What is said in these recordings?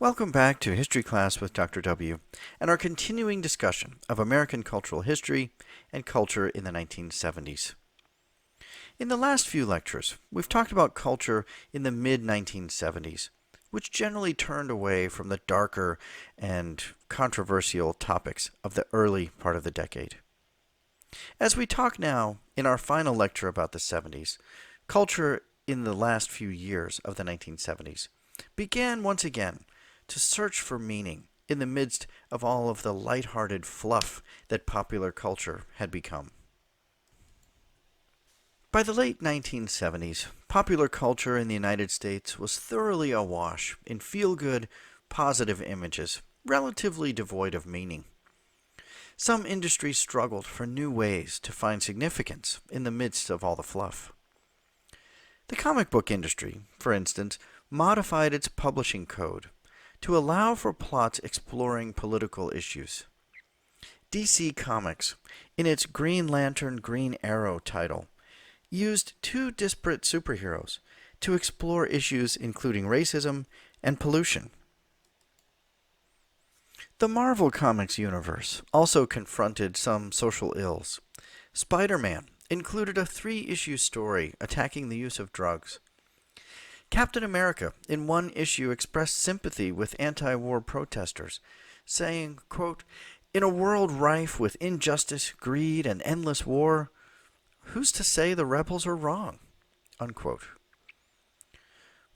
Welcome back to History Class with Dr. W and our continuing discussion of American cultural history and culture in the 1970s. In the last few lectures, we've talked about culture in the mid-1970s, which generally turned away from the darker and controversial topics of the early part of the decade. As we talk now in our final lecture about the 70s, culture in the last few years of the 1970s began once again to search for meaning in the midst of all of the light-hearted fluff that popular culture had become. By the late 1970s, popular culture in the United States was thoroughly awash in feel-good, positive images, relatively devoid of meaning. Some industries struggled for new ways to find significance in the midst of all the fluff. The comic book industry, for instance, modified its publishing code to allow for plots exploring political issues. DC Comics, in its Green Lantern Green Arrow title, used two disparate superheroes to explore issues including racism and pollution. The Marvel Comics universe also confronted some social ills. Spider-Man included a 3-issue story attacking the use of drugs. Captain America, in one issue, expressed sympathy with anti-war protesters, saying, quote, "In a world rife with injustice, greed, and endless war, who's to say the rebels are wrong?" Unquote.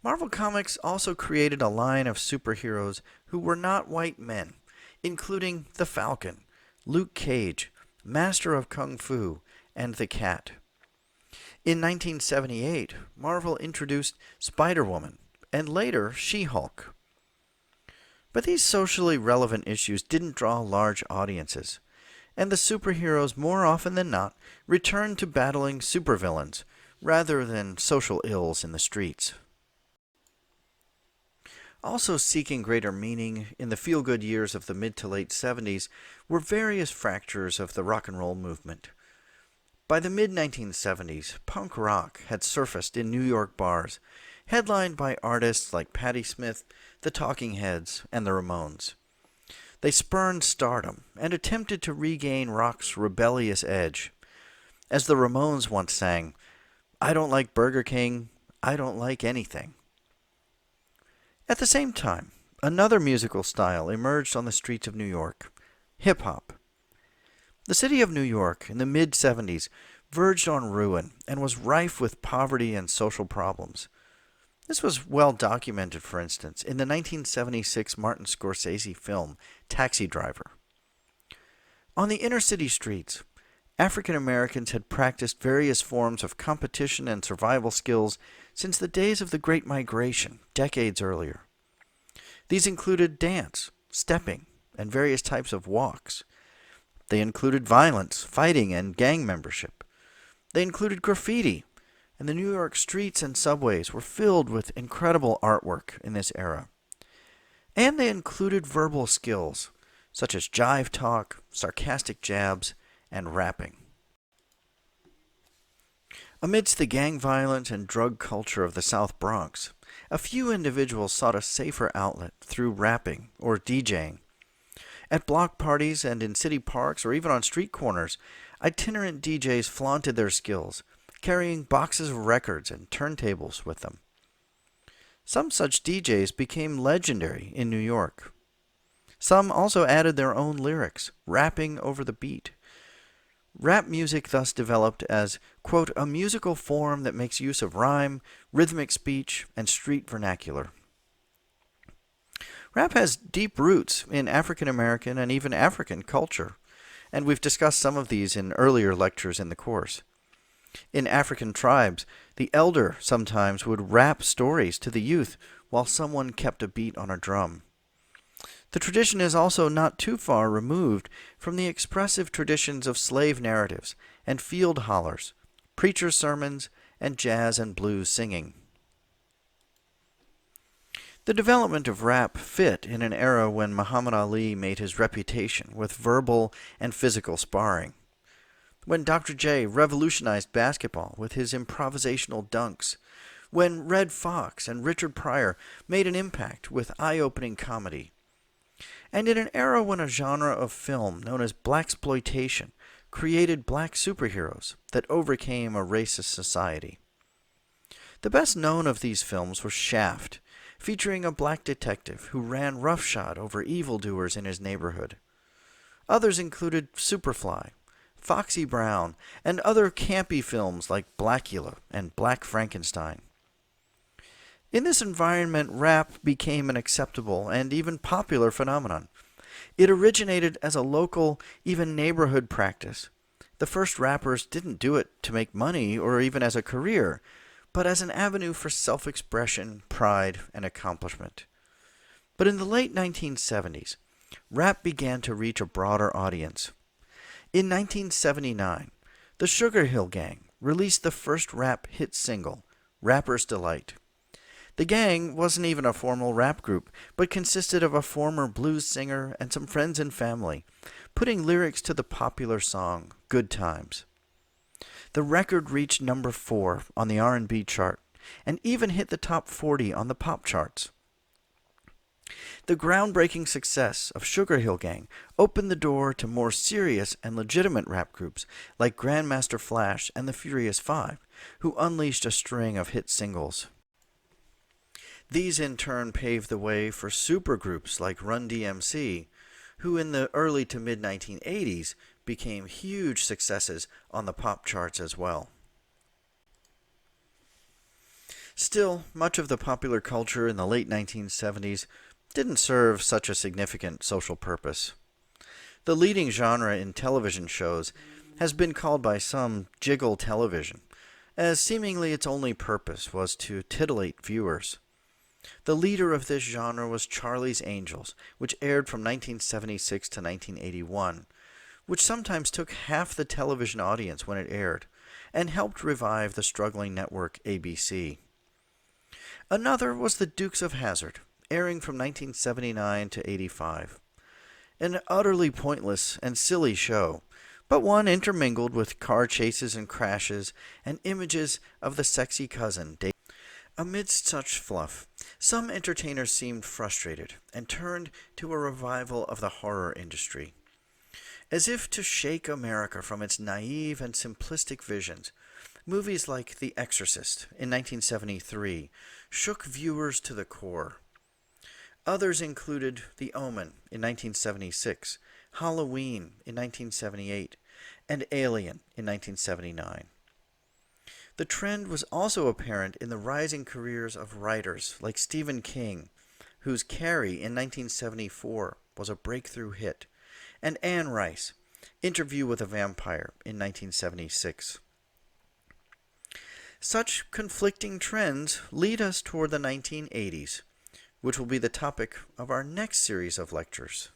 Marvel Comics also created a line of superheroes who were not white men, including the Falcon, Luke Cage, Master of Kung Fu, and the Cat. In 1978, Marvel introduced Spider-Woman, and later She-Hulk. But these socially relevant issues didn't draw large audiences, and the superheroes more often than not returned to battling supervillains rather than social ills in the streets. Also seeking greater meaning in the feel-good years of the mid to late 70s were various fractures of the rock and roll movement. By the mid-1970s, punk rock had surfaced in New York bars, headlined by artists like Patti Smith, the Talking Heads, and the Ramones. They spurned stardom and attempted to regain rock's rebellious edge. As the Ramones once sang, "I don't like Burger King, I don't like anything." At the same time, another musical style emerged on the streets of New York: hip-hop. The city of New York in the mid-70s verged on ruin and was rife with poverty and social problems. This was well documented, for instance, in the 1976 Martin Scorsese film Taxi Driver. On the inner-city streets, African Americans had practiced various forms of competition and survival skills since the days of the Great Migration, decades earlier. These included dance, stepping, and various types of walks. They included violence, fighting, and gang membership. They included graffiti, and the New York streets and subways were filled with incredible artwork in this era. And they included verbal skills, such as jive talk, sarcastic jabs, and rapping. Amidst the gang violence and drug culture of the South Bronx, a few individuals sought a safer outlet through rapping or DJing. At block parties and in city parks or even on street corners, itinerant DJs flaunted their skills, carrying boxes of records and turntables with them. Some such DJs became legendary in New York. Some also added their own lyrics, rapping over the beat. Rap music thus developed as, quote, "a musical form that makes use of rhyme, rhythmic speech, and street vernacular." Rap has deep roots in African American and even African culture, and we've discussed some of these in earlier lectures in the course. In African tribes, the elder sometimes would rap stories to the youth while someone kept a beat on a drum. The tradition is also not too far removed from the expressive traditions of slave narratives and field hollers, preacher sermons, and jazz and blues singing. The development of rap fit in an era when Muhammad Ali made his reputation with verbal and physical sparring, when Dr. J revolutionized basketball with his improvisational dunks, when Red Fox and Richard Pryor made an impact with eye-opening comedy, and in an era when a genre of film known as blaxploitation created black superheroes that overcame a racist society. The best known of these films was Shaft, featuring a black detective who ran roughshod over evildoers in his neighborhood. Others included Superfly, Foxy Brown, and other campy films like Blackula and Black Frankenstein. In this environment, rap became an acceptable and even popular phenomenon. It originated as a local, even neighborhood practice. The first rappers didn't do it to make money or even as a career, but as an avenue for self-expression, pride, and accomplishment. But in the late 1970s, rap began to reach a broader audience. In 1979, the Sugar Hill Gang released the first rap hit single, Rapper's Delight. The gang wasn't even a formal rap group, but consisted of a former blues singer and some friends and family, putting lyrics to the popular song, Good Times. The record reached number 4 on the R&B chart, and even hit the top 40 on the pop charts. The groundbreaking success of Sugar Hill Gang opened the door to more serious and legitimate rap groups like Grandmaster Flash and the Furious Five, who unleashed a string of hit singles. These in turn paved the way for supergroups like Run DMC, who in the early to mid-1980s became huge successes on the pop charts as well. Still, much of the popular culture in the late 1970s didn't serve such a significant social purpose. The leading genre in television shows has been called by some jiggle television, as seemingly its only purpose was to titillate viewers. The leader of this genre was Charlie's Angels, which aired from 1976 to 1981, which sometimes took half the television audience when it aired, and helped revive the struggling network ABC. Another was The Dukes of Hazzard, airing from 1979 to 85. An utterly pointless and silly show, but one intermingled with car chases and crashes and images of the sexy cousin. Amidst such fluff, some entertainers seemed frustrated and turned to a revival of the horror industry. As if to shake America from its naive and simplistic visions, movies like The Exorcist in 1973 shook viewers to the core. Others included The Omen in 1976, Halloween in 1978, and Alien in 1979. The trend was also apparent in the rising careers of writers like Stephen King, whose Carrie in 1974 was a breakthrough hit, and Anne Rice, Interview with a Vampire in 1976. Such conflicting trends lead us toward the 1980s, which will be the topic of our next series of lectures.